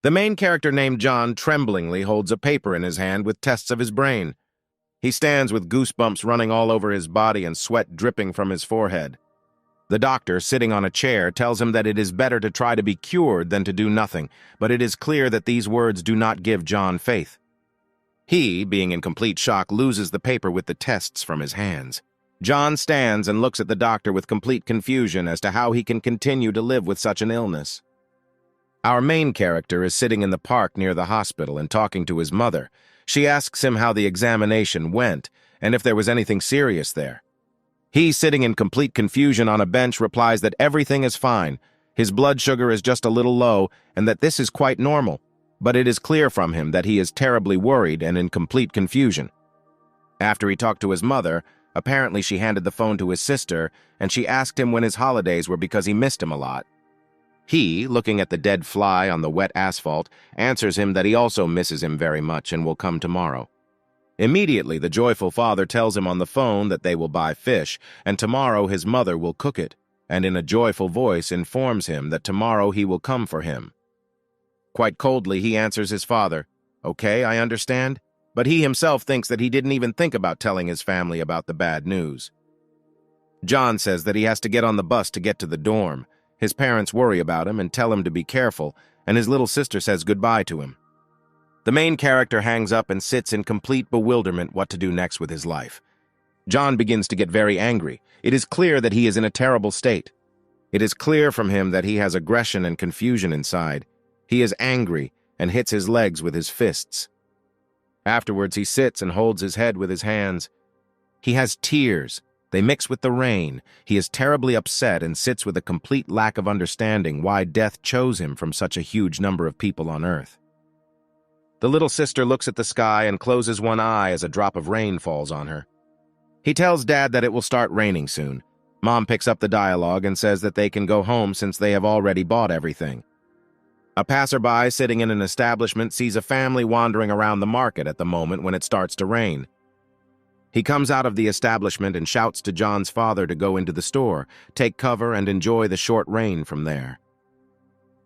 The main character named John tremblingly holds a paper in his hand with tests of his brain. He stands with goosebumps running all over his body and sweat dripping from his forehead. The doctor, sitting on a chair, tells him that it is better to try to be cured than to do nothing, but it is clear that these words do not give John faith. He, being in complete shock, loses the paper with the tests from his hands. John stands and looks at the doctor with complete confusion as to how he can continue to live with such an illness. Our main character is sitting in the park near the hospital and talking to his mother. She asks him how the examination went and if there was anything serious there. He, sitting in complete confusion on a bench, replies that everything is fine, his blood sugar is just a little low, and that this is quite normal, but it is clear from him that he is terribly worried and in complete confusion. After he talked to his mother, apparently she handed the phone to his sister, and she asked him when his holidays were because he missed him a lot. He, looking at the dead fly on the wet asphalt, answers him that he also misses him very much and will come tomorrow. Immediately, the joyful father tells him on the phone that they will buy fish, and tomorrow his mother will cook it, and in a joyful voice informs him that tomorrow he will come for him. Quite coldly, he answers his father, "Okay, I understand," but he himself thinks that he didn't even think about telling his family about the bad news. John says that he has to get on the bus to get to the dorm. His parents worry about him and tell him to be careful, and his little sister says goodbye to him. The main character hangs up and sits in complete bewilderment what to do next with his life. John begins to get very angry. It is clear that he is in a terrible state. It is clear from him that he has aggression and confusion inside. He is angry and hits his legs with his fists. Afterwards, he sits and holds his head with his hands. He has tears. They mix with the rain. He is terribly upset and sits with a complete lack of understanding why death chose him from such a huge number of people on Earth. The little sister looks at the sky and closes one eye as a drop of rain falls on her. He tells Dad that it will start raining soon. Mom picks up the dialogue and says that they can go home since they have already bought everything. A passerby sitting in an establishment sees a family wandering around the market at the moment when it starts to rain. He comes out of the establishment and shouts to John's father to go into the store, take cover, and enjoy the short rain from there.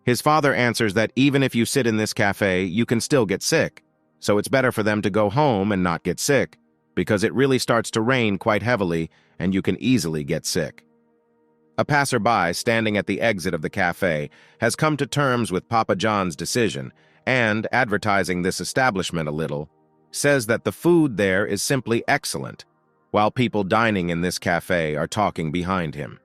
His father answers that even if you sit in this cafe, you can still get sick, so it's better for them to go home and not get sick, because it really starts to rain quite heavily and you can easily get sick. A passerby standing at the exit of the cafe has come to terms with Papa John's decision and, advertising this establishment a little, says that the food there is simply excellent, while people dining in this cafe are talking behind him.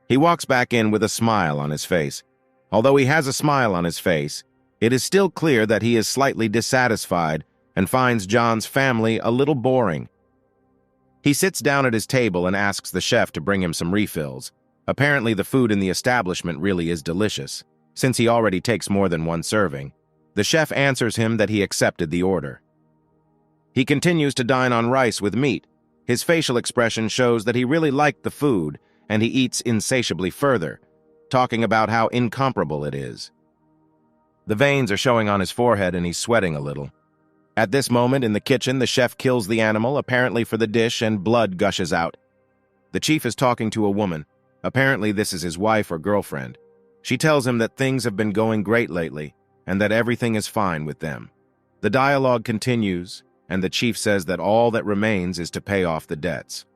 He walks back in with a smile on his face. Although he has a smile on his face, it is still clear that he is slightly dissatisfied and finds John's family a little boring. He sits down at his table and asks the chef to bring him some refills. Apparently, the food in the establishment really is delicious, since he already takes more than one serving. The chef answers him that he accepted the order. He continues to dine on rice with meat. His facial expression shows that he really liked the food, and he eats insatiably further, talking about how incomparable it is. The veins are showing on his forehead and he's sweating a little. At this moment, in the kitchen, the chef kills the animal, apparently for the dish, and blood gushes out. The chief is talking to a woman. Apparently this is his wife or girlfriend. She tells him that things have been going great lately, and that everything is fine with them. The dialogue continues, and the chief says that all that remains is to pay off the debts.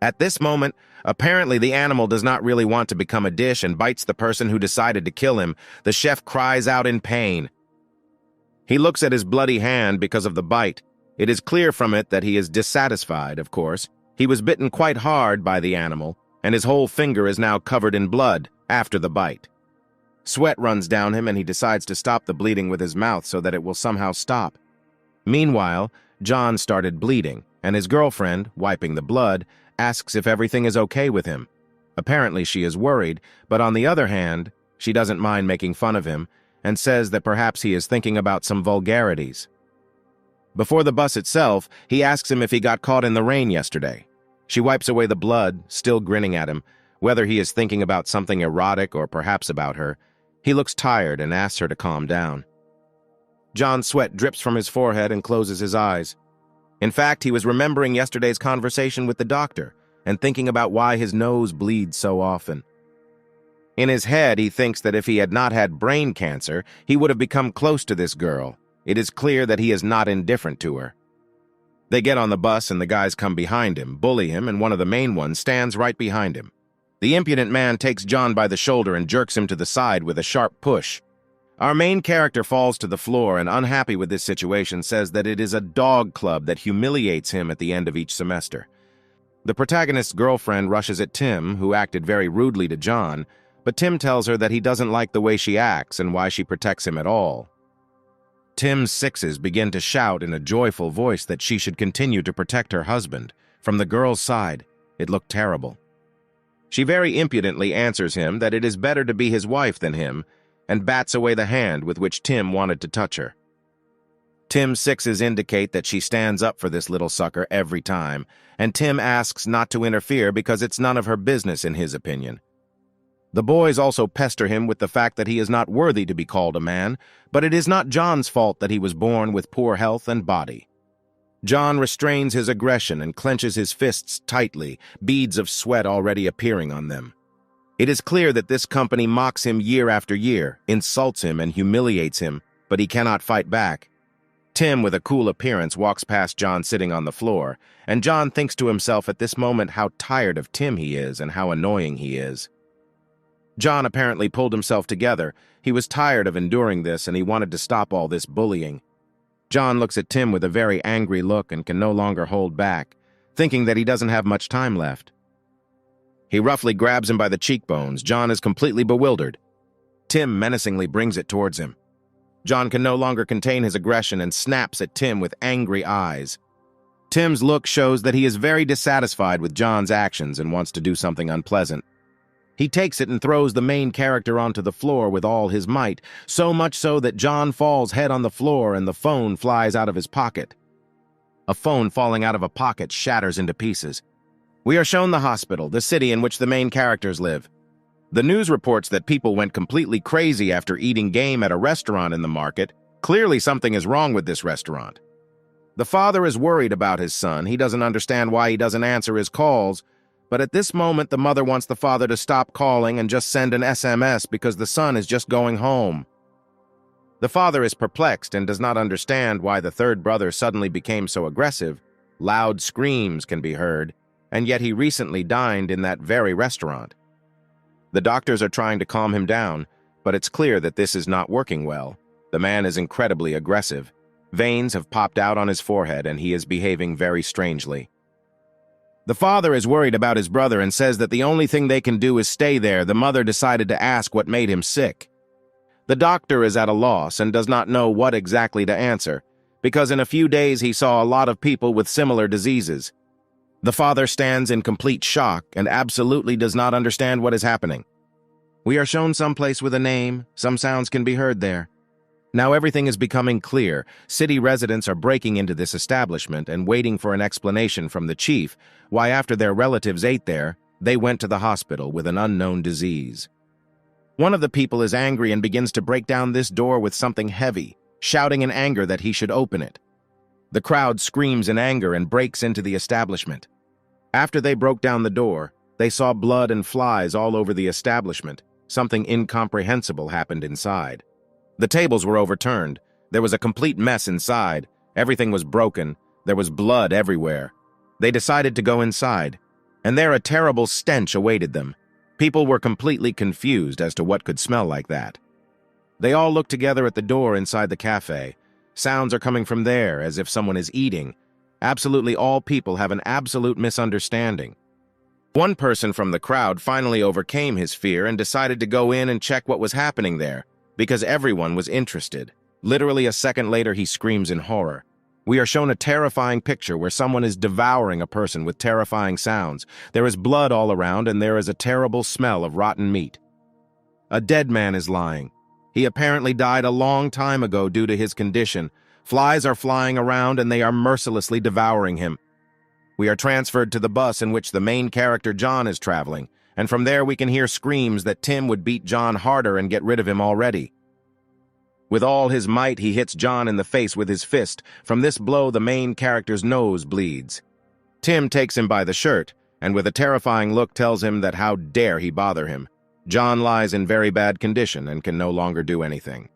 At this moment, apparently the animal does not really want to become a dish and bites the person who decided to kill him. The chef cries out in pain. He looks at his bloody hand because of the bite. It is clear from it that he is dissatisfied, of course. He was bitten quite hard by the animal, and his whole finger is now covered in blood after the bite. Sweat runs down him and he decides to stop the bleeding with his mouth so that it will somehow stop. Meanwhile, John started bleeding, and his girlfriend, wiping the blood, asks if everything is okay with him. Apparently she is worried, but on the other hand, she doesn't mind making fun of him and says that perhaps he is thinking about some vulgarities. Before the bus itself, he asks him if he got caught in the rain yesterday. She wipes away the blood, still grinning at him, whether he is thinking about something erotic or perhaps about her. He looks tired and asks her to calm down. John's sweat drips from his forehead and closes his eyes. In fact, he was remembering yesterday's conversation with the doctor and thinking about why his nose bleeds so often. In his head, he thinks that if he had not had brain cancer, he would have become close to this girl. It is clear that he is not indifferent to her. They get on the bus and the guys come behind him, bully him, and one of the main ones stands right behind him. The impudent man takes John by the shoulder and jerks him to the side with a sharp push. Our main character falls to the floor and, unhappy with this situation, says that it is a dog club that humiliates him at the end of each semester. The protagonist's girlfriend rushes at Tim, who acted very rudely to John, but Tim tells her that he doesn't like the way she acts and why she protects him at all. Tim's sixes begin to shout in a joyful voice that she should continue to protect her husband. From the girl's side, it looked terrible. She very impudently answers him that it is better to be his wife than him, and bats away the hand with which Tim wanted to touch her. Tim's sixes indicate that she stands up for this little sucker every time, and Tim asks not to interfere because it's none of her business in his opinion. The boys also pester him with the fact that he is not worthy to be called a man, but it is not John's fault that he was born with poor health and body. John restrains his aggression and clenches his fists tightly, beads of sweat already appearing on them. It is clear that this company mocks him year after year, insults him and humiliates him, but he cannot fight back. Tim, with a cool appearance, walks past John sitting on the floor, and John thinks to himself at this moment how tired of Tim he is and how annoying he is. John apparently pulled himself together. He was tired of enduring this and he wanted to stop all this bullying. John looks at Tim with a very angry look and can no longer hold back, thinking that he doesn't have much time left. He roughly grabs him by the cheekbones. John is completely bewildered. Tim menacingly brings it towards him. John can no longer contain his aggression and snaps at Tim with angry eyes. Tim's look shows that he is very dissatisfied with John's actions and wants to do something unpleasant. He takes it and throws the main character onto the floor with all his might, so much so that John falls head on the floor and the phone flies out of his pocket. A phone falling out of a pocket shatters into pieces. We are shown the hospital, the city in which the main characters live. The news reports that people went completely crazy after eating game at a restaurant in the market. Clearly something is wrong with this restaurant. The father is worried about his son. He doesn't understand why he doesn't answer his calls, but at this moment the mother wants the father to stop calling and just send an SMS because the son is just going home. The father is perplexed and does not understand why the third brother suddenly became so aggressive. Loud screams can be heard, and yet he recently dined in that very restaurant. The doctors are trying to calm him down, but it's clear that this is not working well. The man is incredibly aggressive. Veins have popped out on his forehead and he is behaving very strangely. The father is worried about his brother and says that the only thing they can do is stay there. The mother decided to ask what made him sick. The doctor is at a loss and does not know what exactly to answer, because in a few days he saw a lot of people with similar diseases. The father stands in complete shock and absolutely does not understand what is happening. We are shown someplace with a name. Some sounds can be heard there. Now everything is becoming clear. City residents are breaking into this establishment and waiting for an explanation from the chief why, after their relatives ate there, they went to the hospital with an unknown disease. One of the people is angry and begins to break down this door with something heavy, shouting in anger that he should open it. The crowd screams in anger and breaks into the establishment. After they broke down the door, they saw blood and flies all over the establishment. Something incomprehensible happened inside. The tables were overturned. There was a complete mess inside. Everything was broken. There was blood everywhere. They decided to go inside, and there a terrible stench awaited them. People were completely confused as to what could smell like that. They all looked together at the door inside the cafe. Sounds are coming from there, as if someone is eating. Absolutely all people have an absolute misunderstanding. One person from the crowd finally overcame his fear and decided to go in and check what was happening there, because everyone was interested. Literally a second later, he screams in horror. We are shown a terrifying picture where someone is devouring a person with terrifying sounds. There is blood all around, and there is a terrible smell of rotten meat. A dead man is lying. He apparently died a long time ago due to his condition. Flies are flying around and they are mercilessly devouring him. We are transferred to the bus in which the main character John is traveling, and from there we can hear screams that Tim would beat John harder and get rid of him already. With all his might, he hits John in the face with his fist. From this blow, the main character's nose bleeds. Tim takes him by the shirt, and with a terrifying look tells him that how dare he bother him. John lies in very bad condition and can no longer do anything.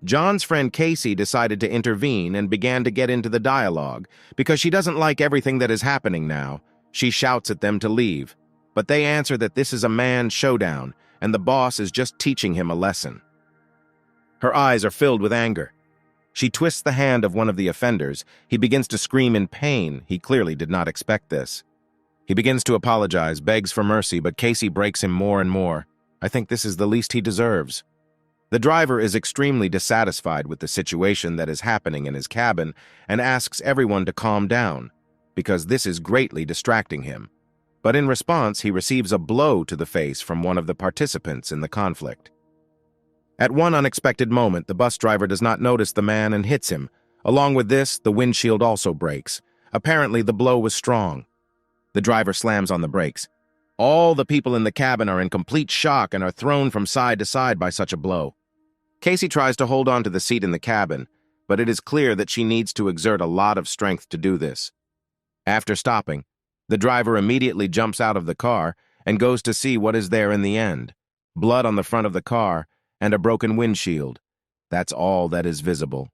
John's friend Casey decided to intervene and began to get into the dialogue. Because she doesn't like everything that is happening now, she shouts at them to leave. But they answer that this is a man's showdown, and the boss is just teaching him a lesson. Her eyes are filled with anger. She twists the hand of one of the offenders. He begins to scream in pain. He clearly did not expect this. He begins to apologize, begs for mercy, but Casey breaks him more and more. I think this is the least he deserves. The driver is extremely dissatisfied with the situation that is happening in his cabin and asks everyone to calm down, because this is greatly distracting him. But in response, he receives a blow to the face from one of the participants in the conflict. At one unexpected moment, the bus driver does not notice the man and hits him. Along with this, the windshield also breaks. Apparently, the blow was strong. The driver slams on the brakes. All the people in the cabin are in complete shock and are thrown from side to side by such a blow. Casey tries to hold on to the seat in the cabin, but it is clear that she needs to exert a lot of strength to do this. After stopping, the driver immediately jumps out of the car and goes to see what is there in the end. Blood on the front of the car and a broken windshield. That's all that is visible.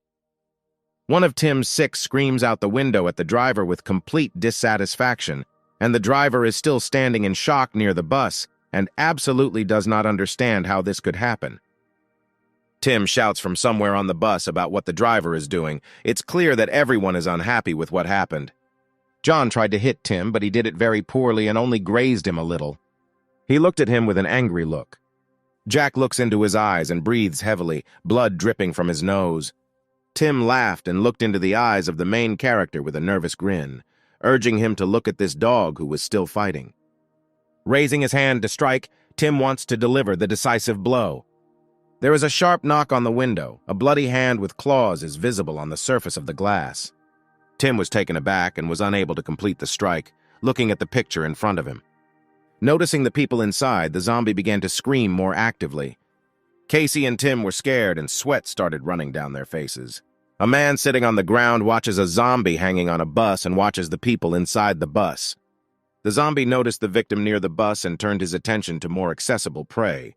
One of Tim's six screams out the window at the driver with complete dissatisfaction, and the driver is still standing in shock near the bus and absolutely does not understand how this could happen. Tim shouts from somewhere on the bus about what the driver is doing. It's clear that everyone is unhappy with what happened. John tried to hit Tim, but he did it very poorly and only grazed him a little. He looked at him with an angry look. Jack looks into his eyes and breathes heavily, blood dripping from his nose. Tim laughed and looked into the eyes of the main character with a nervous grin, urging him to look at this dog who was still fighting. Raising his hand to strike, Tim wants to deliver the decisive blow. There is a sharp knock on the window. A bloody hand with claws is visible on the surface of the glass. Tim was taken aback and was unable to complete the strike, looking at the picture in front of him. Noticing the people inside, the zombie began to scream more actively. Casey and Tim were scared and sweat started running down their faces. A man sitting on the ground watches a zombie hanging on a bus and watches the people inside the bus. The zombie noticed the victim near the bus and turned his attention to more accessible prey.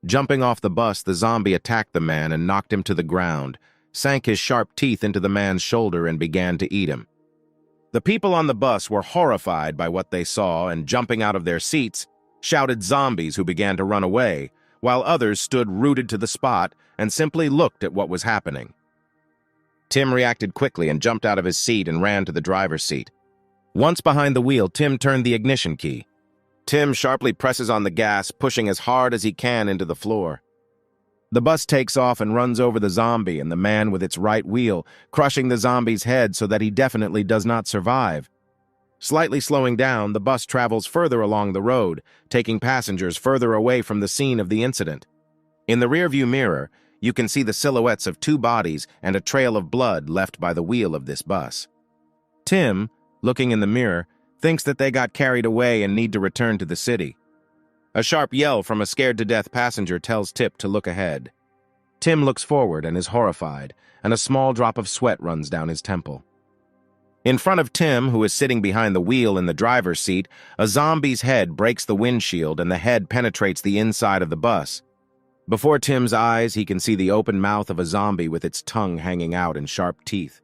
Jumping off the bus, the zombie attacked the man and knocked him to the ground, sank his sharp teeth into the man's shoulder and began to eat him. The people on the bus were horrified by what they saw and, jumping out of their seats, shouted zombies who began to run away, while others stood rooted to the spot and simply looked at what was happening. Tim reacted quickly and jumped out of his seat and ran to the driver's seat. Once behind the wheel, Tim turned the ignition key. Tim sharply presses on the gas, pushing as hard as he can into the floor. The bus takes off and runs over the zombie and the man with its right wheel, crushing the zombie's head so that he definitely does not survive. Slightly slowing down, the bus travels further along the road, taking passengers further away from the scene of the incident. In the rearview mirror, you can see the silhouettes of two bodies and a trail of blood left by the wheel of this bus. Tim, looking in the mirror, thinks that they got carried away and need to return to the city. A sharp yell from a scared-to-death passenger tells Tip to look ahead. Tim looks forward and is horrified, and a small drop of sweat runs down his temple. In front of Tim, who is sitting behind the wheel in the driver's seat, a zombie's head breaks the windshield and the head penetrates the inside of the bus. Before Tim's eyes, he can see the open mouth of a zombie with its tongue hanging out and sharp teeth.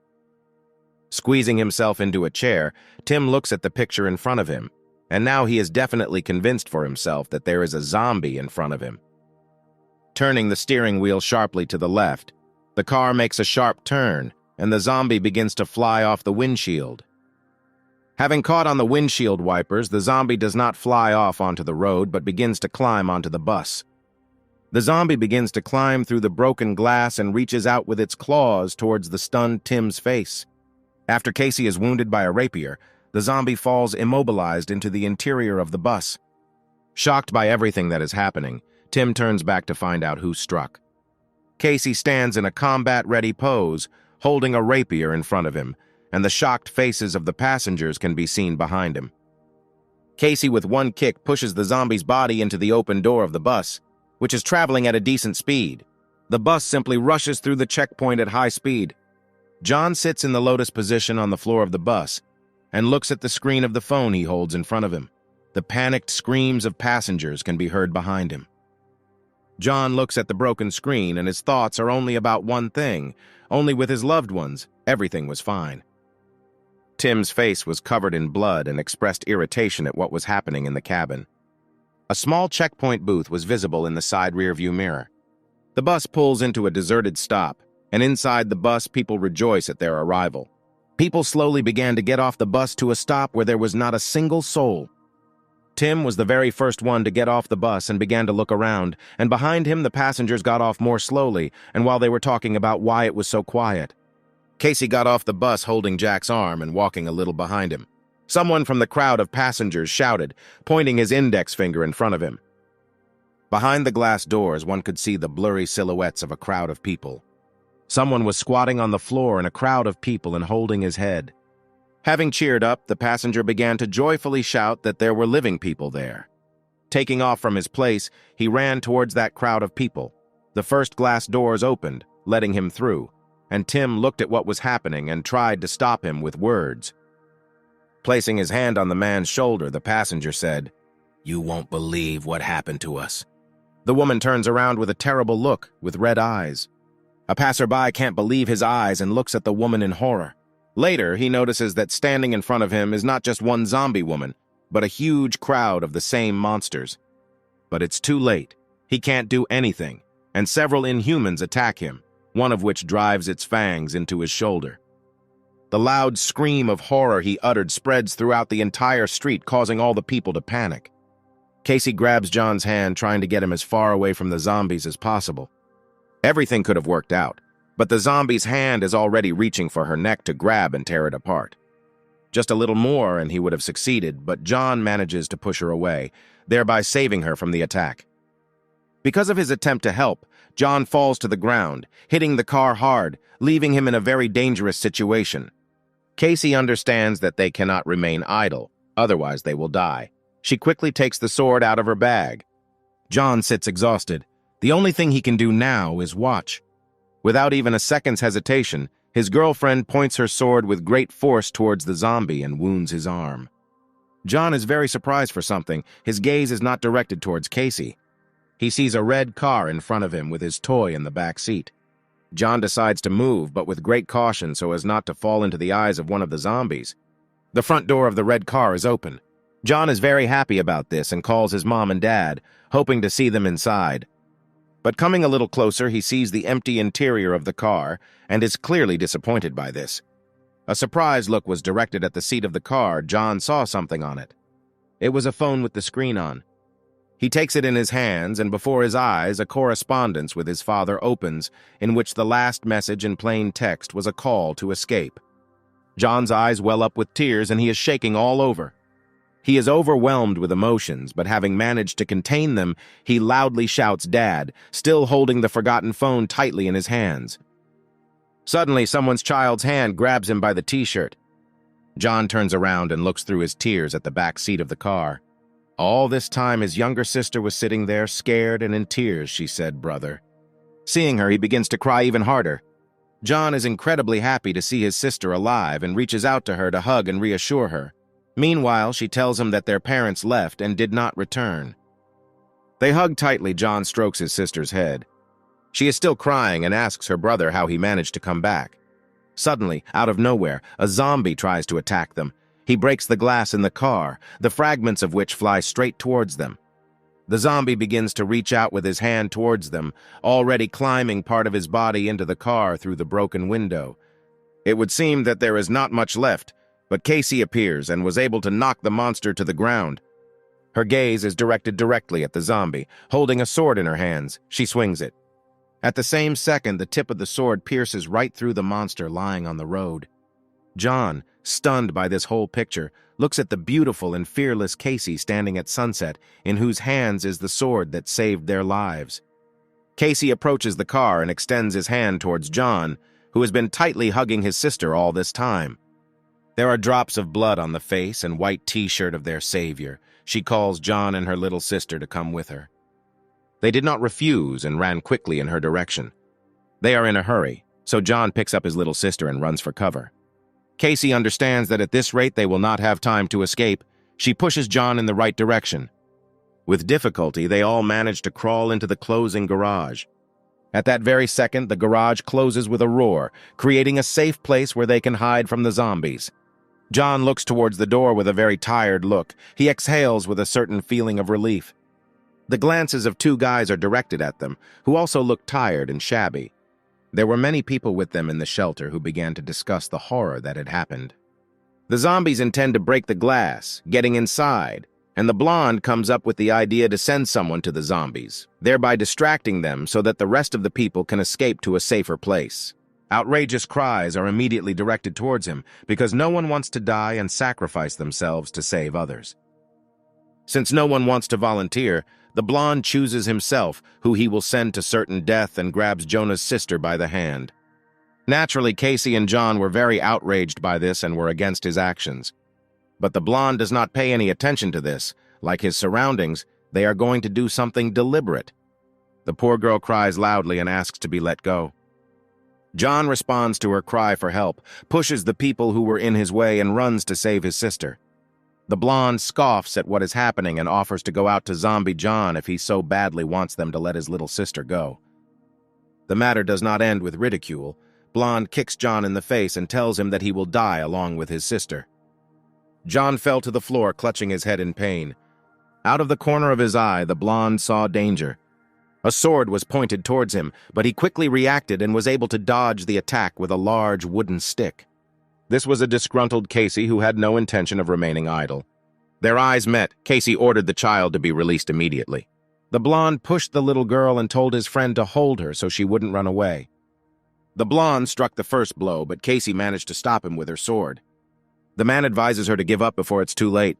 Squeezing himself into a chair, Tim looks at the picture in front of him, and now he is definitely convinced for himself that there is a zombie in front of him. Turning the steering wheel sharply to the left, the car makes a sharp turn, and the zombie begins to fly off the windshield. Having caught on the windshield wipers, the zombie does not fly off onto the road, but begins to climb onto the bus. The zombie begins to climb through the broken glass and reaches out with its claws towards the stunned Tim's face. After Casey is wounded by a rapier, the zombie falls immobilized into the interior of the bus. Shocked by everything that is happening, Tim turns back to find out who struck. Casey stands in a combat-ready pose, holding a rapier in front of him, and the shocked faces of the passengers can be seen behind him. Casey, with one kick, pushes the zombie's body into the open door of the bus, which is traveling at a decent speed. The bus simply rushes through the checkpoint at high speed. John sits in the lotus position on the floor of the bus and looks at the screen of the phone he holds in front of him. The panicked screams of passengers can be heard behind him. John looks at the broken screen and his thoughts are only about one thing. Only with his loved ones, everything was fine. Tim's face was covered in blood and expressed irritation at what was happening in the cabin. A small checkpoint booth was visible in the side rearview mirror. The bus pulls into a deserted stop, and inside the bus people rejoice at their arrival. People slowly began to get off the bus to a stop where there was not a single soul. Tim was the very first one to get off the bus and began to look around, and behind him the passengers got off more slowly, and while they were talking about why it was so quiet. Casey got off the bus holding Jack's arm and walking a little behind him. Someone from the crowd of passengers shouted, pointing his index finger in front of him. Behind the glass doors, one could see the blurry silhouettes of a crowd of people. Someone was squatting on the floor in a crowd of people and holding his head. Having cheered up, the passenger began to joyfully shout that there were living people there. Taking off from his place, he ran towards that crowd of people. The first glass doors opened, letting him through, and Tim looked at what was happening and tried to stop him with words. Placing his hand on the man's shoulder, the passenger said, "You won't believe what happened to us." The woman turns around with a terrible look, with red eyes. A passerby can't believe his eyes and looks at the woman in horror. Later, he notices that standing in front of him is not just one zombie woman, but a huge crowd of the same monsters. But it's too late. He can't do anything, and several inhumans attack him, one of which drives its fangs into his shoulder. The loud scream of horror he uttered spreads throughout the entire street, causing all the people to panic. Casey grabs John's hand, trying to get him as far away from the zombies as possible. Everything could have worked out, but the zombie's hand is already reaching for her neck to grab and tear it apart. Just a little more and he would have succeeded, but John manages to push her away, thereby saving her from the attack. Because of his attempt to help, John falls to the ground, hitting the car hard, leaving him in a very dangerous situation. Casey understands that they cannot remain idle, otherwise they will die. She quickly takes the sword out of her bag. John sits exhausted. The only thing he can do now is watch. Without even a second's hesitation, his girlfriend points her sword with great force towards the zombie and wounds his arm. John is very surprised for something. His gaze is not directed towards Casey. He sees a red car in front of him with his toy in the back seat. John decides to move, but with great caution so as not to fall into the eyes of one of the zombies. The front door of the red car is open. John is very happy about this and calls his mom and dad, hoping to see them inside. But coming a little closer, he sees the empty interior of the car and is clearly disappointed by this. A surprised look was directed at the seat of the car. John saw something on it. It was a phone with the screen on. He takes it in his hands, and before his eyes, a correspondence with his father opens, in which the last message in plain text was a call to escape. John's eyes well up with tears, and he is shaking all over. He is overwhelmed with emotions, but having managed to contain them, he loudly shouts, "Dad," still holding the forgotten phone tightly in his hands. Suddenly, someone's child's hand grabs him by the t-shirt. John turns around and looks through his tears at the back seat of the car. All this time, his younger sister was sitting there, scared and in tears. She said, "Brother." Seeing her, he begins to cry even harder. John is incredibly happy to see his sister alive and reaches out to her to hug and reassure her. Meanwhile, she tells him that their parents left and did not return. They hug tightly. John strokes his sister's head. She is still crying and asks her brother how he managed to come back. Suddenly, out of nowhere, a zombie tries to attack them. He breaks the glass in the car, the fragments of which fly straight towards them. The zombie begins to reach out with his hand towards them, already climbing part of his body into the car through the broken window. It would seem that there is not much left, but Casey appears and was able to knock the monster to the ground. Her gaze is directed directly at the zombie, holding a sword in her hands. She swings it. At the same second, the tip of the sword pierces right through the monster lying on the road. John, stunned by this whole picture, looks at the beautiful and fearless Casey standing at sunset, in whose hands is the sword that saved their lives. Casey approaches the car and extends his hand towards John, who has been tightly hugging his sister all this time. There are drops of blood on the face and white t-shirt of their savior. She calls John and her little sister to come with her. They did not refuse and ran quickly in her direction. They are in a hurry, so John picks up his little sister and runs for cover. Casey understands that at this rate they will not have time to escape. She pushes John in the right direction. With difficulty, they all manage to crawl into the closing garage. At that very second, the garage closes with a roar, creating a safe place where they can hide from the zombies. John looks towards the door with a very tired look. He exhales with a certain feeling of relief. The glances of two guys are directed at them, who also look tired and shabby. There were many people with them in the shelter who began to discuss the horror that had happened. The zombies intend to break the glass, getting inside, and the blonde comes up with the idea to send someone to the zombies, thereby distracting them so that the rest of the people can escape to a safer place. Outrageous cries are immediately directed towards him because no one wants to die and sacrifice themselves to save others. Since no one wants to volunteer, the blonde chooses himself who he will send to certain death and grabs Jonah's sister by the hand. Naturally, Casey and John were very outraged by this and were against his actions. But the blonde does not pay any attention to this. Like his surroundings, they are going to do something deliberate. The poor girl cries loudly and asks to be let go. John responds to her cry for help, pushes the people who were in his way and runs to save his sister. The blonde scoffs at what is happening and offers to go out to zombie John if he so badly wants them to let his little sister go. The matter does not end with ridicule. Blonde kicks John in the face and tells him that he will die along with his sister. John fell to the floor, clutching his head in pain. Out of the corner of his eye, the blonde saw danger. A sword was pointed towards him, but he quickly reacted and was able to dodge the attack with a large wooden stick. This was a disgruntled Casey who had no intention of remaining idle. Their eyes met. Casey ordered the child to be released immediately. The blonde pushed the little girl and told his friend to hold her so she wouldn't run away. The blonde struck the first blow, but Casey managed to stop him with her sword. The man advises her to give up before it's too late.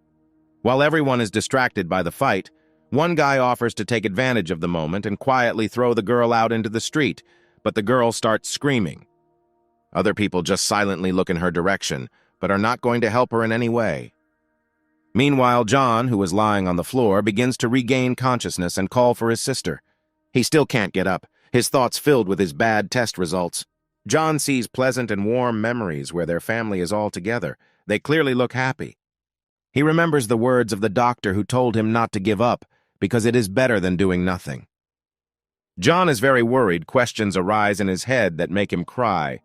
While everyone is distracted by the fight, one guy offers to take advantage of the moment and quietly throw the girl out into the street, but the girl starts screaming. Other people just silently look in her direction, but are not going to help her in any way. Meanwhile, John, who is lying on the floor, begins to regain consciousness and call for his sister. He still can't get up, his thoughts filled with his bad test results. John sees pleasant and warm memories where their family is all together. They clearly look happy. He remembers the words of the doctor who told him not to give up, because it is better than doing nothing. John is very worried. Questions arise in his head that make him cry.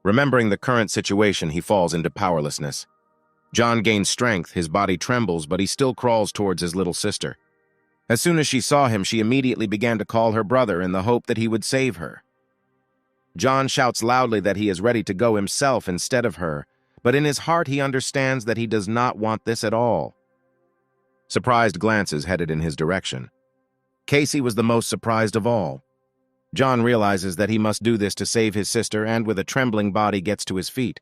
Remembering the current situation, he falls into powerlessness. John gains strength, his body trembles, but he still crawls towards his little sister. As soon as she saw him, she immediately began to call her brother in the hope that he would save her. John shouts loudly that he is ready to go himself instead of her, but in his heart he understands that he does not want this at all. Surprised glances headed in his direction. Casey was the most surprised of all. John realizes that he must do this to save his sister and with a trembling body gets to his feet.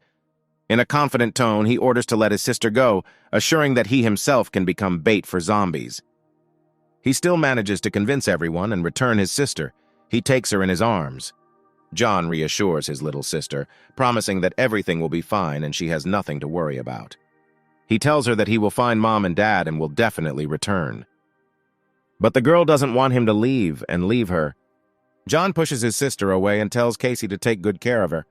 In a confident tone, he orders to let his sister go, assuring that he himself can become bait for zombies. He still manages to convince everyone and return his sister. He takes her in his arms. John reassures his little sister, promising that everything will be fine and she has nothing to worry about. He tells her that he will find Mom and Dad and will definitely return. But the girl doesn't want him to leave her. John pushes his sister away and tells Casey to take good care of her.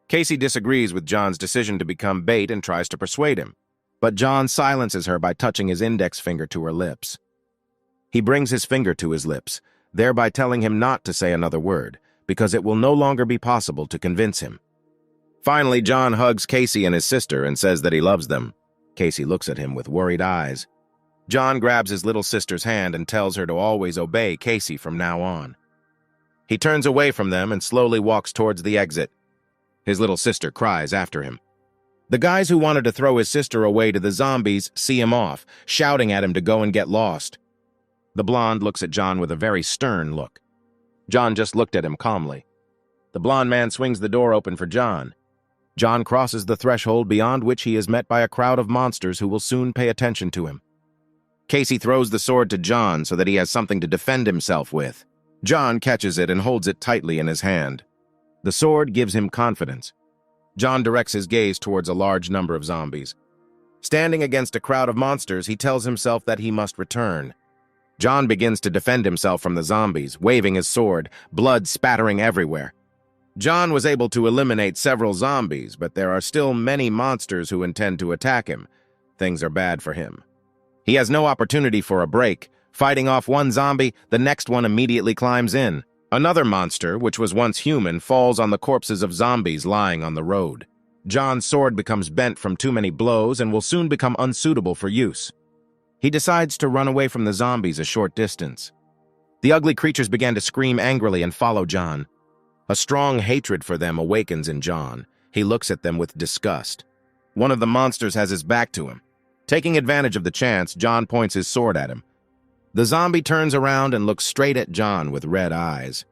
Casey disagrees with John's decision to become bait and tries to persuade him, but John silences her by touching his index finger to her lips. He brings his finger to his lips, thereby telling him not to say another word, because it will no longer be possible to convince him. Finally, John hugs Casey and his sister and says that he loves them. Casey looks at him with worried eyes. John grabs his little sister's hand and tells her to always obey Casey from now on. He turns away from them and slowly walks towards the exit. His little sister cries after him. The guys who wanted to throw his sister away to the zombies see him off, shouting at him to go and get lost. The blonde looks at John with a very stern look. John just looked at him calmly. The blonde man swings the door open for John. John crosses the threshold beyond which he is met by a crowd of monsters who will soon pay attention to him. Casey throws the sword to John so that he has something to defend himself with. John catches it and holds it tightly in his hand. The sword gives him confidence. John directs his gaze towards a large number of zombies. Standing against a crowd of monsters, he tells himself that he must return. John begins to defend himself from the zombies, waving his sword, blood spattering everywhere. John was able to eliminate several zombies, but there are still many monsters who intend to attack him. Things are bad for him. He has no opportunity for a break. Fighting off one zombie, the next one immediately climbs in. Another monster, which was once human, falls on the corpses of zombies lying on the road. John's sword becomes bent from too many blows and will soon become unsuitable for use. He decides to run away from the zombies a short distance. The ugly creatures began to scream angrily and follow John. A strong hatred for them awakens in John. He looks at them with disgust. One of the monsters has his back to him. Taking advantage of the chance, John points his sword at him. The zombie turns around and looks straight at John with red eyes.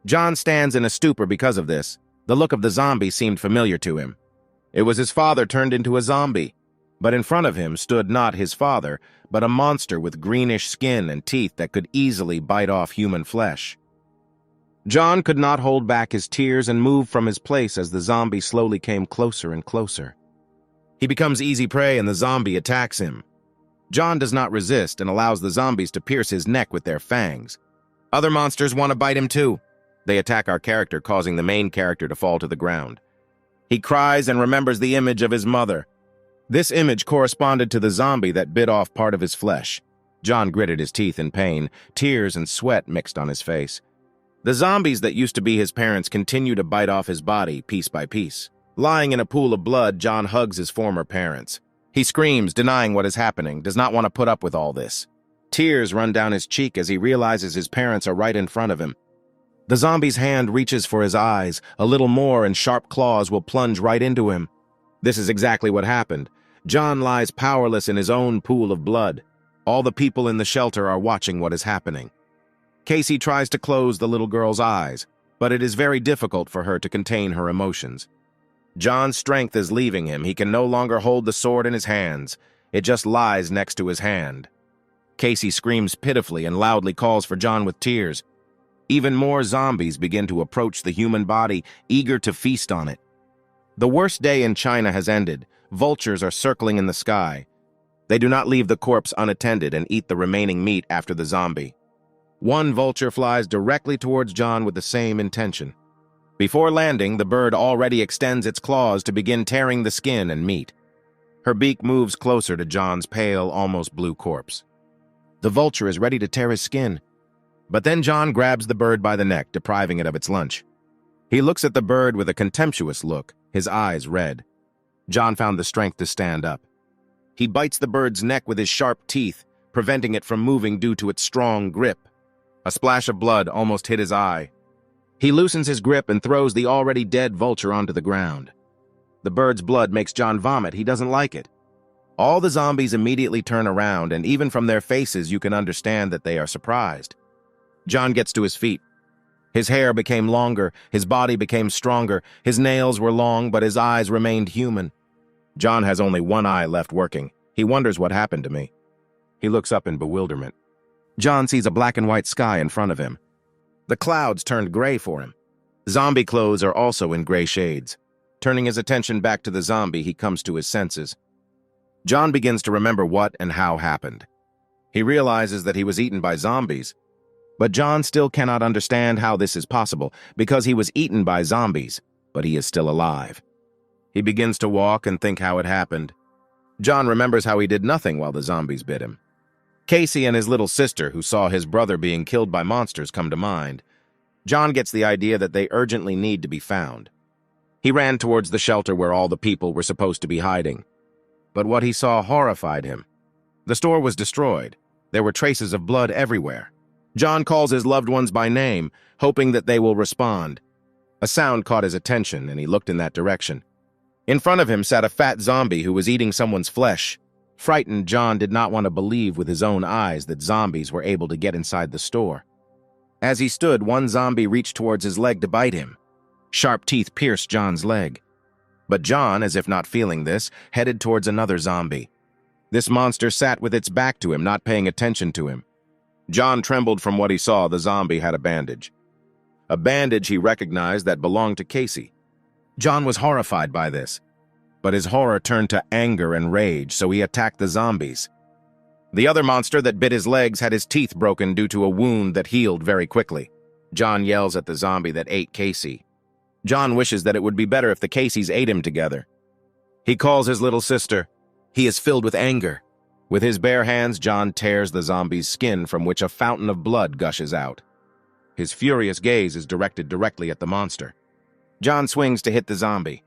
John stands in a stupor because of this. The look of the zombie seemed familiar to him. It was his father turned into a zombie. But in front of him stood not his father, but a monster with greenish skin and teeth that could easily bite off human flesh. John could not hold back his tears and moved from his place as the zombie slowly came closer and closer. He becomes easy prey and the zombie attacks him. John does not resist and allows the zombies to pierce his neck with their fangs. Other monsters want to bite him too. They attack our character, causing the main character to fall to the ground. He cries and remembers the image of his mother. This image corresponded to the zombie that bit off part of his flesh. John gritted his teeth in pain. Tears and sweat mixed on his face. The zombies that used to be his parents continue to bite off his body piece by piece. Lying in a pool of blood, John hugs his former parents. He screams, denying what is happening, does not want to put up with all this. Tears run down his cheek as he realizes his parents are right in front of him. The zombie's hand reaches for his eyes. A little more and sharp claws will plunge right into him. This is exactly what happened. John lies powerless in his own pool of blood. All the people in the shelter are watching what is happening. Casey tries to close the little girl's eyes, but it is very difficult for her to contain her emotions. John's strength is leaving him. He can no longer hold the sword in his hands. It just lies next to his hand. Casey screams pitifully and loudly calls for John with tears. Even more zombies begin to approach the human body, eager to feast on it. The worst day in China has ended. Vultures are circling in the sky. They do not leave the corpse unattended and eat the remaining meat after the zombie. One vulture flies directly towards John with the same intention. Before landing, the bird already extends its claws to begin tearing the skin and meat. Her beak moves closer to John's pale, almost blue corpse. The vulture is ready to tear his skin. But then John grabs the bird by the neck, depriving it of its lunch. He looks at the bird with a contemptuous look, his eyes red. John found the strength to stand up. He bites the bird's neck with his sharp teeth, preventing it from moving due to its strong grip. A splash of blood almost hit his eye. He loosens his grip and throws the already dead vulture onto the ground. The bird's blood makes John vomit. He doesn't like it. All the zombies immediately turn around, and even from their faces you can understand that they are surprised. John gets to his feet. His hair became longer, his body became stronger, his nails were long, but his eyes remained human. John has only one eye left working. He wonders what happened to me. He looks up in bewilderment. John sees a black and white sky in front of him. The clouds turned gray for him. Zombie clothes are also in gray shades. Turning his attention back to the zombie, he comes to his senses. John begins to remember what and how happened. He realizes that he was eaten by zombies, but John still cannot understand how this is possible because he was eaten by zombies, but he is still alive. He begins to walk and think how it happened. John remembers how he did nothing while the zombies bit him. Casey and his little sister, who saw his brother being killed by monsters, come to mind. John gets the idea that they urgently need to be found. He ran towards the shelter where all the people were supposed to be hiding. But what he saw horrified him. The store was destroyed. There were traces of blood everywhere. John calls his loved ones by name, hoping that they will respond. A sound caught his attention, and he looked in that direction. In front of him sat a fat zombie who was eating someone's flesh. Frightened, John did not want to believe with his own eyes that zombies were able to get inside the store. As he stood, one zombie reached towards his leg to bite him. Sharp teeth pierced John's leg. But John, as if not feeling this, headed towards another zombie. This monster sat with its back to him, not paying attention to him. John trembled from what he saw. The zombie had a bandage. A bandage he recognized that belonged to Casey. John was horrified by this. But his horror turned to anger and rage, so he attacked the zombies. The other monster that bit his legs had his teeth broken due to a wound that healed very quickly. John yells at the zombie that ate Casey. John wishes that it would be better if the Caseys ate him together. He calls his little sister. He is filled with anger. With his bare hands, John tears the zombie's skin from which a fountain of blood gushes out. His furious gaze is directed directly at the monster. John swings to hit the zombie.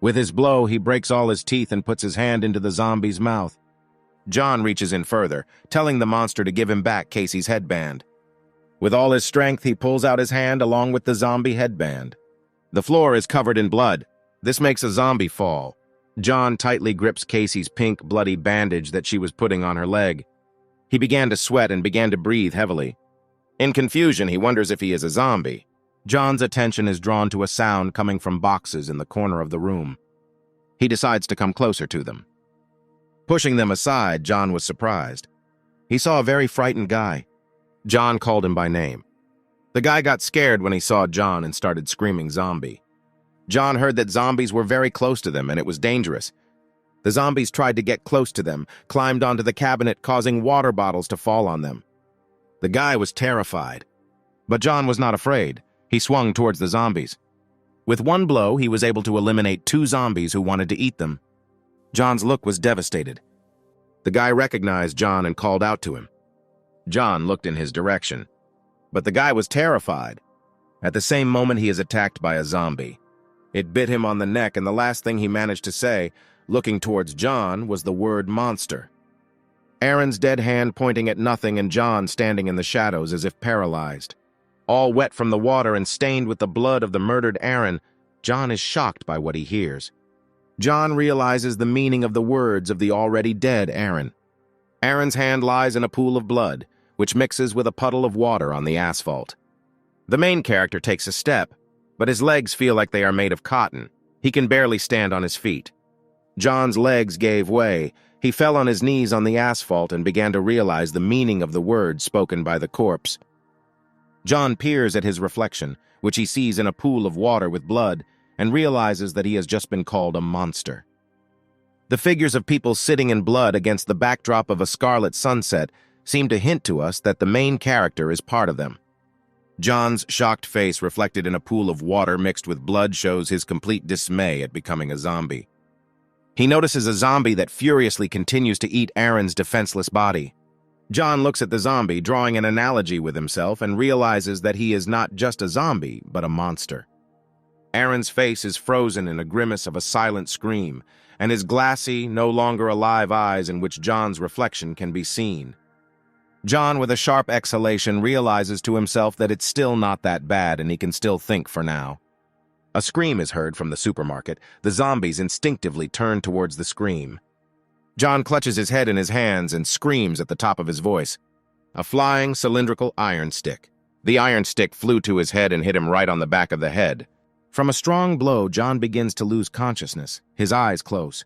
With his blow, he breaks all his teeth and puts his hand into the zombie's mouth. John reaches in further, telling the monster to give him back Casey's headband. With all his strength, he pulls out his hand along with the zombie headband. The floor is covered in blood. This makes a zombie fall. John tightly grips Casey's pink, bloody bandage that she was putting on her leg. He began to sweat and began to breathe heavily. In confusion, he wonders if he is a zombie. John's attention is drawn to a sound coming from boxes in the corner of the room. He decides to come closer to them. Pushing them aside, John was surprised. He saw a very frightened guy. John called him by name. The guy got scared when he saw John and started screaming zombie. John heard that zombies were very close to them and it was dangerous. The zombies tried to get close to them, climbed onto the cabinet, causing water bottles to fall on them. The guy was terrified. But John was not afraid. He swung towards the zombies. With one blow, he was able to eliminate 2 zombies who wanted to eat them. John's look was devastated. The guy recognized John and called out to him. John looked in his direction. But the guy was terrified. At the same moment, he is attacked by a zombie. It bit him on the neck, and the last thing he managed to say, looking towards John, was the word monster. Aaron's dead hand pointing at nothing and John standing in the shadows as if paralyzed. All wet from the water and stained with the blood of the murdered Aaron, John is shocked by what he hears. John realizes the meaning of the words of the already dead Aaron. Aaron's hand lies in a pool of blood, which mixes with a puddle of water on the asphalt. The main character takes a step, but his legs feel like they are made of cotton. He can barely stand on his feet. John's legs gave way. He fell on his knees on the asphalt and began to realize the meaning of the words spoken by the corpse. John peers at his reflection, which he sees in a pool of water with blood, and realizes that he has just been called a monster. The figures of people sitting in blood against the backdrop of a scarlet sunset seem to hint to us that the main character is part of them. John's shocked face reflected in a pool of water mixed with blood shows his complete dismay at becoming a zombie. He notices a zombie that furiously continues to eat Aaron's defenseless body. John looks at the zombie, drawing an analogy with himself, and realizes that he is not just a zombie, but a monster. Aaron's face is frozen in a grimace of a silent scream, and his glassy, no longer alive eyes in which John's reflection can be seen. John, with a sharp exhalation, realizes to himself that it's still not that bad and he can still think for now. A scream is heard from the supermarket. The zombies instinctively turn towards the scream. John clutches his head in his hands and screams at the top of his voice. A flying, cylindrical iron stick. The iron stick flew to his head and hit him right on the back of the head. From a strong blow, John begins to lose consciousness, his eyes close.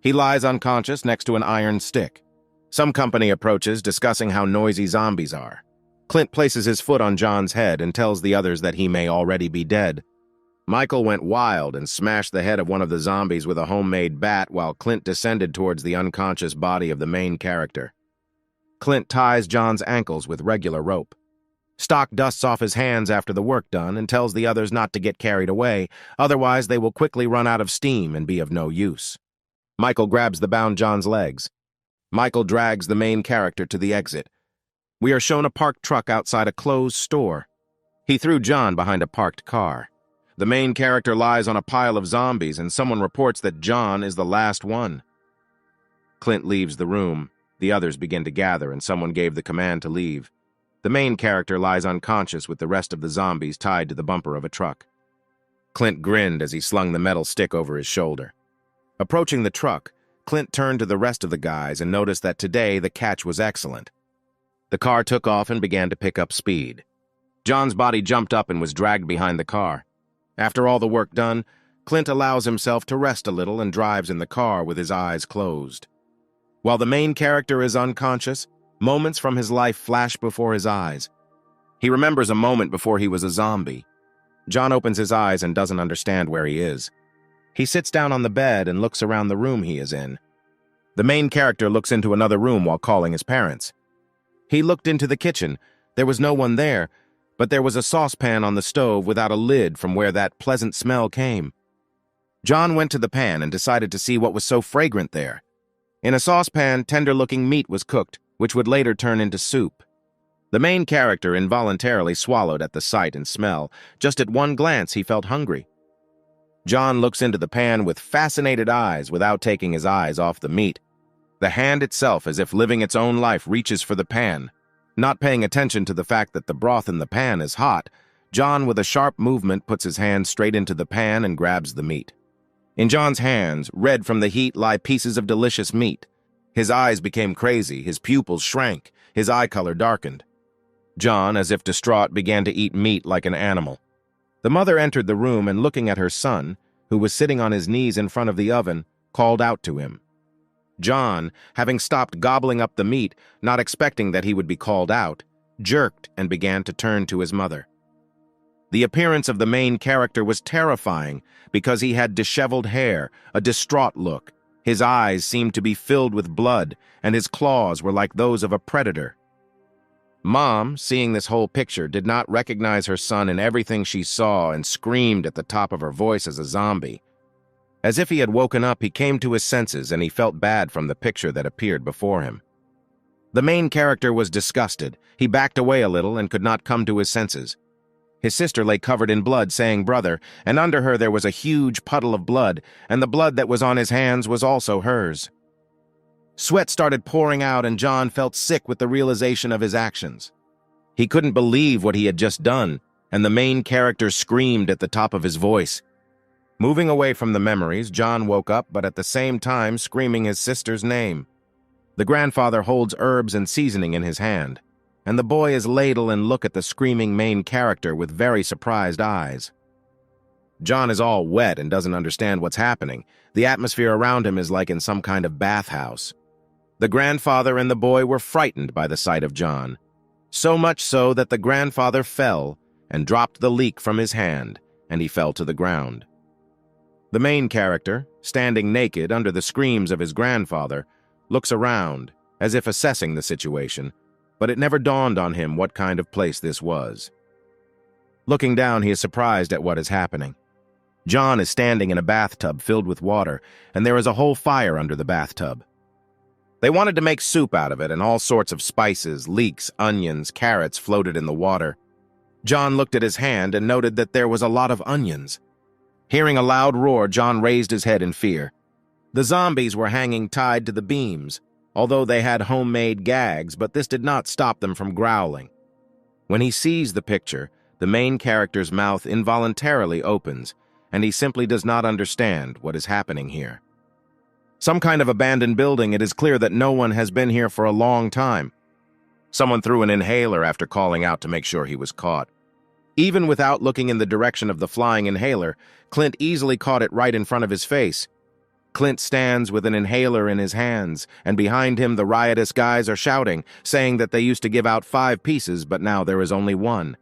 He lies unconscious next to an iron stick. Some company approaches, discussing how noisy zombies are. Clint places his foot on John's head and tells the others that he may already be dead. Michael went wild and smashed the head of one of the zombies with a homemade bat while Clint descended towards the unconscious body of the main character. Clint ties John's ankles with regular rope. Stock dusts off his hands after the work done and tells the others not to get carried away, otherwise they will quickly run out of steam and be of no use. Michael grabs the bound John's legs. Michael drags the main character to the exit. We are shown a parked truck outside a closed store. He threw John behind a parked car. The main character lies on a pile of zombies, and someone reports that John is the last one. Clint leaves the room. The others begin to gather, and someone gave the command to leave. The main character lies unconscious with the rest of the zombies tied to the bumper of a truck. Clint grinned as he slung the metal stick over his shoulder. Approaching the truck, Clint turned to the rest of the guys and noticed that today the catch was excellent. The car took off and began to pick up speed. John's body jumped up and was dragged behind the car. After all the work done, Clint allows himself to rest a little and drives in the car with his eyes closed. While the main character is unconscious, moments from his life flash before his eyes. He remembers a moment before he was a zombie. John opens his eyes and doesn't understand where he is. He sits down on the bed and looks around the room he is in. The main character looks into another room while calling his parents. He looked into the kitchen. There was no one there, but there was a saucepan on the stove without a lid from where that pleasant smell came. John went to the pan and decided to see what was so fragrant there. In a saucepan, tender-looking meat was cooked, which would later turn into soup. The main character involuntarily swallowed at the sight and smell. Just at one glance, he felt hungry. John looks into the pan with fascinated eyes without taking his eyes off the meat. The hand itself, as if living its own life, reaches for the pan. Not paying attention to the fact that the broth in the pan is hot, John, with a sharp movement, puts his hand straight into the pan and grabs the meat. In John's hands, red from the heat, lie pieces of delicious meat. His eyes became crazy, his pupils shrank, his eye color darkened. John, as if distraught, began to eat meat like an animal. The mother entered the room and, looking at her son, who was sitting on his knees in front of the oven, called out to him. John, having stopped gobbling up the meat, not expecting that he would be called out, jerked and began to turn to his mother. The appearance of the main character was terrifying because he had disheveled hair, a distraught look. His eyes seemed to be filled with blood, and his claws were like those of a predator. Mom, seeing this whole picture, did not recognize her son in everything she saw and screamed at the top of her voice as a zombie. As if he had woken up, he came to his senses and he felt bad from the picture that appeared before him. The main character was disgusted. He backed away a little and could not come to his senses. His sister lay covered in blood, saying "brother," and under her there was a huge puddle of blood, and the blood that was on his hands was also hers. Sweat started pouring out, and John felt sick with the realization of his actions. He couldn't believe what he had just done, and the main character screamed at the top of his voice. Moving away from the memories, John woke up, but at the same time screaming his sister's name. The grandfather holds herbs and seasoning in his hand, and the boy is ladle and look at the screaming main character with very surprised eyes. John is all wet and doesn't understand what's happening. The atmosphere around him is like in some kind of bathhouse. The grandfather and the boy were frightened by the sight of John, so much so that the grandfather fell and dropped the leek from his hand, and he fell to the ground. The main character, standing naked under the screams of his grandfather, looks around, as if assessing the situation, but it never dawned on him what kind of place this was. Looking down, he is surprised at what is happening. John is standing in a bathtub filled with water, and there is a whole fire under the bathtub. They wanted to make soup out of it, and all sorts of spices, leeks, onions, carrots floated in the water. John looked at his hand and noted that there was a lot of onions. Hearing a loud roar, John raised his head in fear. The zombies were hanging tied to the beams, although they had homemade gags, but this did not stop them from growling. When he sees the picture, the main character's mouth involuntarily opens, and he simply does not understand what is happening here. Some kind of abandoned building, it is clear that no one has been here for a long time. Someone threw an inhaler after calling out to make sure he was caught. Even without looking in the direction of the flying inhaler, Clint easily caught it right in front of his face. Clint stands with an inhaler in his hands, and behind him the riotous guys are shouting, saying that they used to give out 5 pieces, but now there is only 1.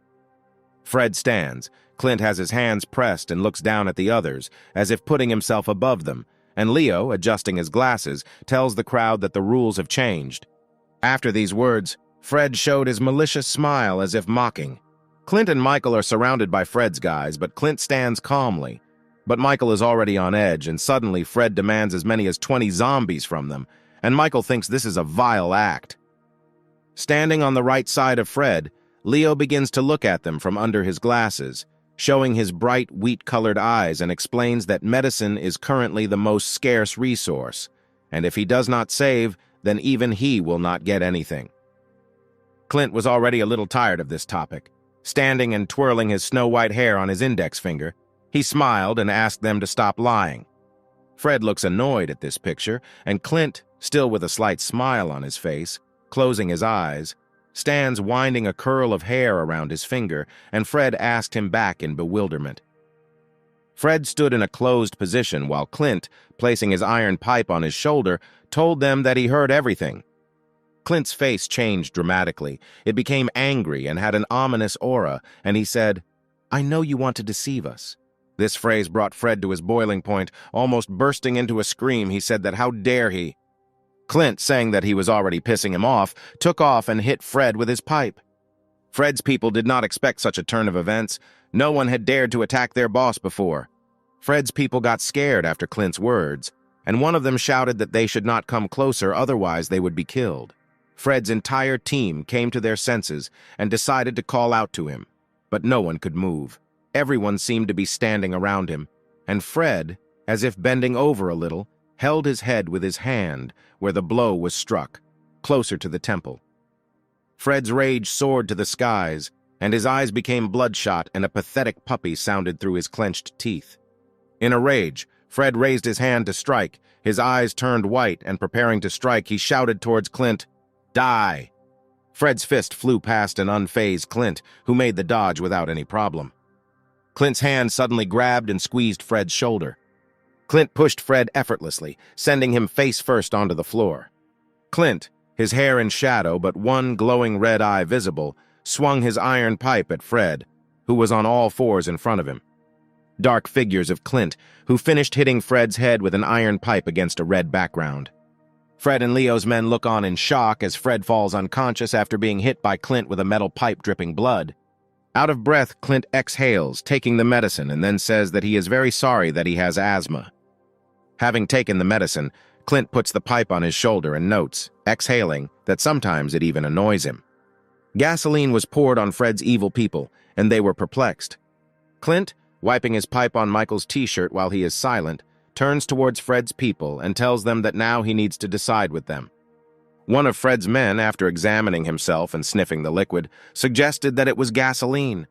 Fred stands. Clint has his hands pressed and looks down at the others, as if putting himself above them, and Leo, adjusting his glasses, tells the crowd that the rules have changed. After these words, Fred showed his malicious smile as if mocking. Clint and Michael are surrounded by Fred's guys, but Clint stands calmly. But Michael is already on edge, and suddenly Fred demands as many as 20 zombies from them, and Michael thinks this is a vile act. Standing on the right side of Fred, Leo begins to look at them from under his glasses, showing his bright, wheat-colored eyes, and explains that medicine is currently the most scarce resource, and if he does not save, then even he will not get anything. Clint was already a little tired of this topic. Standing and twirling his snow-white hair on his index finger, he smiled and asked them to stop lying. Fred looks annoyed at this picture, and Clint, still with a slight smile on his face, closing his eyes, stands winding a curl of hair around his finger, and Fred asked him back in bewilderment. Fred stood in a closed position while Clint, placing his iron pipe on his shoulder, told them that he heard everything. Clint's face changed dramatically. It became angry and had an ominous aura, and he said, "I know you want to deceive us." This phrase brought Fred to his boiling point. Almost bursting into a scream, he said that how dare he. Clint, saying that he was already pissing him off, took off and hit Fred with his pipe. Fred's people did not expect such a turn of events. No one had dared to attack their boss before. Fred's people got scared after Clint's words, and one of them shouted that they should not come closer, otherwise they would be killed. Fred's entire team came to their senses and decided to call out to him, but no one could move. Everyone seemed to be standing around him, and Fred, as if bending over a little, held his head with his hand where the blow was struck, closer to the temple. Fred's rage soared to the skies, and his eyes became bloodshot, and a pathetic puppy sounded through his clenched teeth. In a rage, Fred raised his hand to strike. His eyes turned white, and preparing to strike, he shouted towards Clint, "Die!" Fred's fist flew past an unfazed Clint, who made the dodge without any problem. Clint's hand suddenly grabbed and squeezed Fred's shoulder. Clint pushed Fred effortlessly, sending him face first onto the floor. Clint, his hair in shadow but one glowing red eye visible, swung his iron pipe at Fred, who was on all fours in front of him. Dark figures of Clint, who finished hitting Fred's head with an iron pipe against a red background. Fred and Leo's men look on in shock as Fred falls unconscious after being hit by Clint with a metal pipe dripping blood. Out of breath, Clint exhales, taking the medicine, and then says that he is very sorry that he has asthma. Having taken the medicine, Clint puts the pipe on his shoulder and notes, exhaling, that sometimes it even annoys him. Gasoline was poured on Fred's evil people, and they were perplexed. Clint, wiping his pipe on Michael's t-shirt while he is silent, turns towards Fred's people and tells them that now he needs to decide with them. One of Fred's men, after examining himself and sniffing the liquid, suggested that it was gasoline.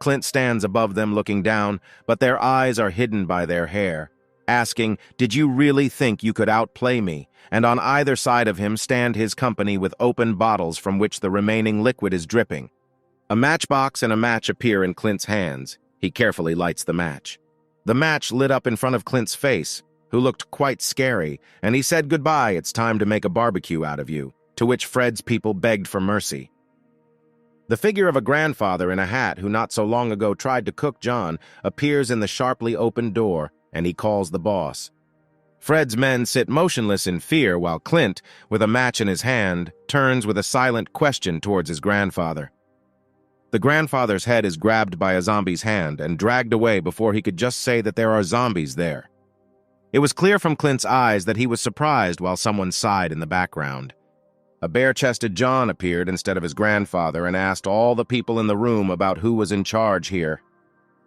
Clint stands above them looking down, but their eyes are hidden by their hair, asking, "Did you really think you could outplay me?" And on either side of him stand his company with open bottles from which the remaining liquid is dripping. A matchbox and a match appear in Clint's hands. He carefully lights the match. The match lit up in front of Clint's face, who looked quite scary, and he said, "Goodbye, it's time to make a barbecue out of you," to which Fred's people begged for mercy. The figure of a grandfather in a hat who not so long ago tried to cook John appears in the sharply opened door, and he calls the boss. Fred's men sit motionless in fear while Clint, with a match in his hand, turns with a silent question towards his grandfather. The grandfather's head is grabbed by a zombie's hand and dragged away before he could just say that there are zombies there. It was clear from Clint's eyes that he was surprised while someone sighed in the background. A bare-chested John appeared instead of his grandfather and asked all the people in the room about who was in charge here.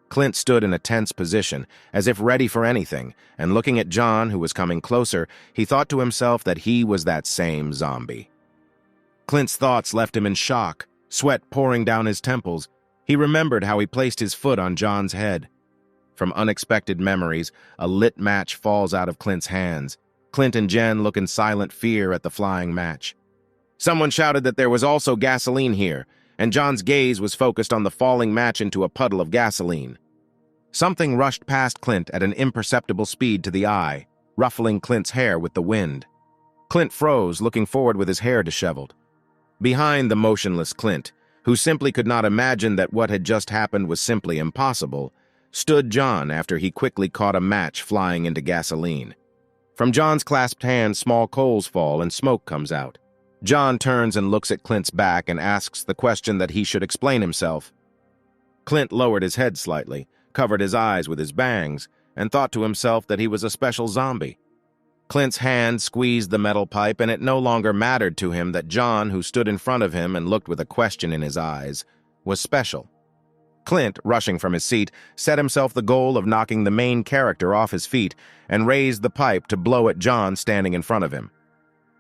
Clint stood in a tense position, as if ready for anything, and looking at John, who was coming closer, he thought to himself that he was that same zombie. Clint's thoughts left him in shock, sweat pouring down his temples. He remembered how he placed his foot on John's head. From unexpected memories, a lit match falls out of Clint's hands. Clint and Jen look in silent fear at the flying match. Someone shouted that there was also gasoline here, and John's gaze was focused on the falling match into a puddle of gasoline. Something rushed past Clint at an imperceptible speed to the eye, ruffling Clint's hair with the wind. Clint froze, looking forward with his hair disheveled. Behind the motionless Clint, who simply could not imagine that what had just happened was simply impossible, stood John after he quickly caught a match flying into gasoline. From John's clasped hand, small coals fall and smoke comes out. John turns and looks at Clint's back and asks the question that he should explain himself. Clint lowered his head slightly, covered his eyes with his bangs, and thought to himself that he was a special zombie. Clint's hand squeezed the metal pipe, and it no longer mattered to him that John, who stood in front of him and looked with a question in his eyes, was special. Clint, rushing from his seat, set himself the goal of knocking the main character off his feet and raised the pipe to blow at John standing in front of him.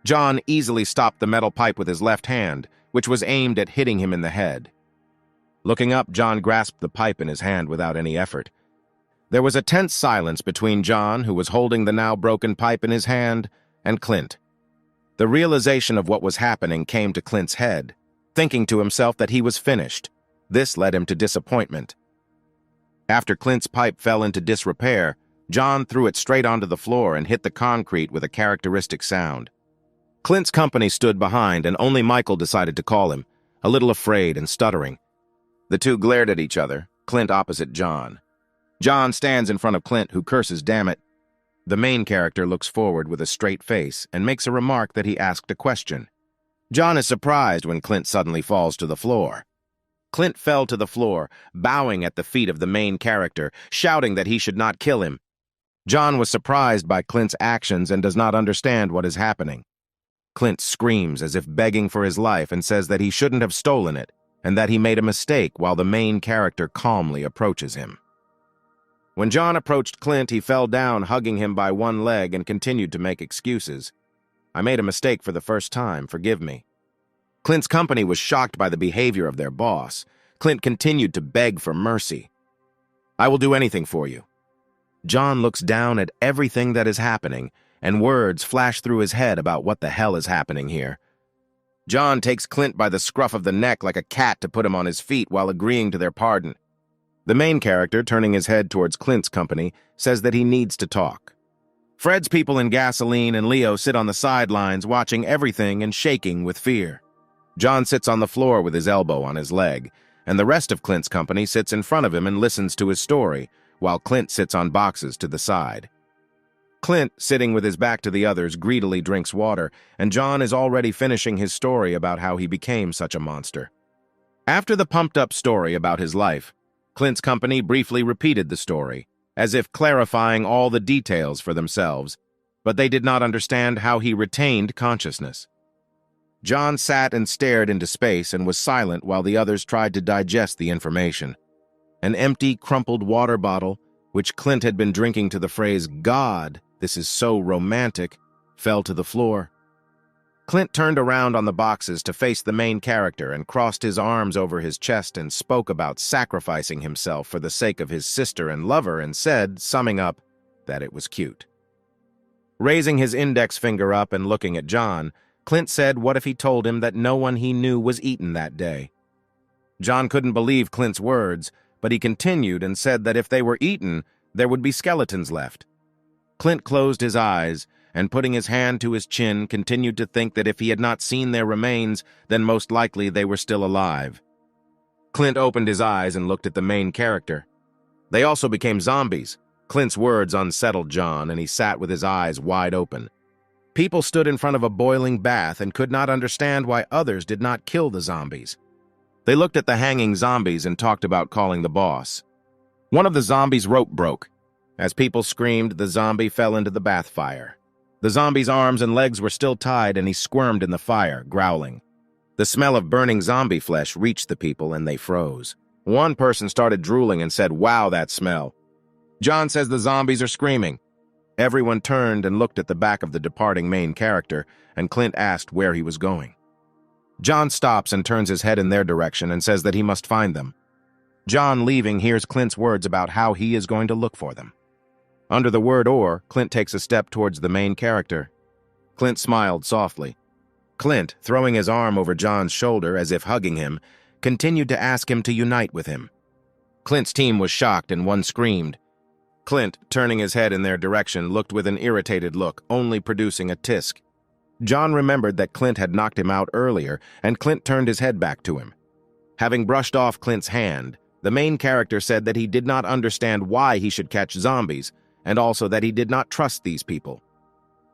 John easily stopped the metal pipe with his left hand, which was aimed at hitting him in the head. Looking up, John grasped the pipe in his hand without any effort. There was a tense silence between John, who was holding the now broken pipe in his hand, and Clint. The realization of what was happening came to Clint's head, thinking to himself that he was finished. This led him to disappointment. After Clint's pipe fell into disrepair, John threw it straight onto the floor and hit the concrete with a characteristic sound. Clint's company stood behind, and only Michael decided to call him, a little afraid and stuttering. The two glared at each other, Clint opposite John. John stands in front of Clint, who curses, "Damn it." The main character looks forward with a straight face and makes a remark that he asked a question. John is surprised when Clint suddenly falls to the floor. Clint fell to the floor, bowing at the feet of the main character, shouting that he should not kill him. John was surprised by Clint's actions and does not understand what is happening. Clint screams as if begging for his life and says that he shouldn't have stolen it and that he made a mistake while the main character calmly approaches him. When John approached Clint, he fell down, hugging him by one leg, and continued to make excuses. "I made a mistake for the first time, forgive me." Clint's company was shocked by the behavior of their boss. Clint continued to beg for mercy. "I will do anything for you." John looks down at everything that is happening, and words flash through his head about what the hell is happening here. John takes Clint by the scruff of the neck like a cat to put him on his feet while agreeing to their pardon. The main character, turning his head towards Clint's company, says that he needs to talk. Fred's people in Gasoline and Leo sit on the sidelines watching everything and shaking with fear. John sits on the floor with his elbow on his leg, and the rest of Clint's company sits in front of him and listens to his story, while Clint sits on boxes to the side. Clint, sitting with his back to the others, greedily drinks water, and John is already finishing his story about how he became such a monster. After the pumped-up story about his life, Clint's company briefly repeated the story, as if clarifying all the details for themselves, but they did not understand how he retained consciousness. John sat and stared into space and was silent while the others tried to digest the information. An empty, crumpled water bottle, which Clint had been drinking to the phrase, "God, this is so romantic," fell to the floor. Clint turned around on the boxes to face the main character and crossed his arms over his chest and spoke about sacrificing himself for the sake of his sister and lover and said, summing up, that it was cute. Raising his index finger up and looking at John, Clint said what if he told him that no one he knew was eaten that day. John couldn't believe Clint's words, but he continued and said that if they were eaten, there would be skeletons left. Clint closed his eyes and, putting his hand to his chin, continued to think that if he had not seen their remains, then most likely they were still alive. Clint opened his eyes and looked at the main character. They also became zombies. Clint's words unsettled John, and he sat with his eyes wide open. People stood in front of a boiling bath and could not understand why others did not kill the zombies. They looked at the hanging zombies and talked about calling the boss. One of the zombies' rope broke. As people screamed, the zombie fell into the bath fire. The zombie's arms and legs were still tied, and he squirmed in the fire, growling. The smell of burning zombie flesh reached the people, and they froze. One person started drooling and said, "Wow, that smell." John says the zombies are screaming. Everyone turned and looked at the back of the departing main character, and Clint asked where he was going. John stops and turns his head in their direction and says that he must find them. John, leaving, hears Clint's words about how he is going to look for them. Under the word "or," Clint takes a step towards the main character. Clint smiled softly. Clint, throwing his arm over John's shoulder as if hugging him, continued to ask him to unite with him. Clint's team was shocked and one screamed. Clint, turning his head in their direction, looked with an irritated look, only producing a tisk. John remembered that Clint had knocked him out earlier, and Clint turned his head back to him. Having brushed off Clint's hand, the main character said that he did not understand why he should catch zombies, and also that he did not trust these people.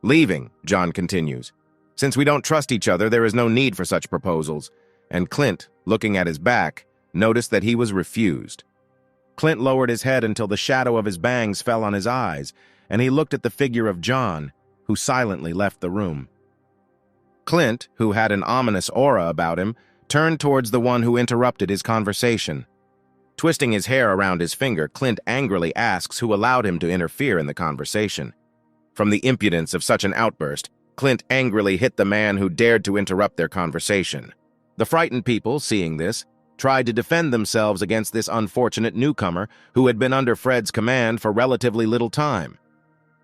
Leaving, John continues. Since we don't trust each other, there is no need for such proposals. And Clint, looking at his back, noticed that he was refused. Clint lowered his head until the shadow of his bangs fell on his eyes, and he looked at the figure of John, who silently left the room. Clint, who had an ominous aura about him, turned towards the one who interrupted his conversation. Twisting his hair around his finger, Clint angrily asks who allowed him to interfere in the conversation. From the impudence of such an outburst, Clint angrily hit the man who dared to interrupt their conversation. The frightened people, seeing this, tried to defend themselves against this unfortunate newcomer who had been under Fred's command for relatively little time.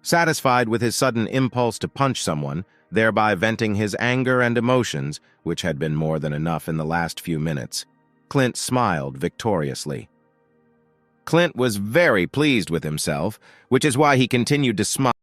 Satisfied with his sudden impulse to punch someone, thereby venting his anger and emotions, which had been more than enough in the last few minutes, Clint smiled victoriously. Clint was very pleased with himself, which is why he continued to smile.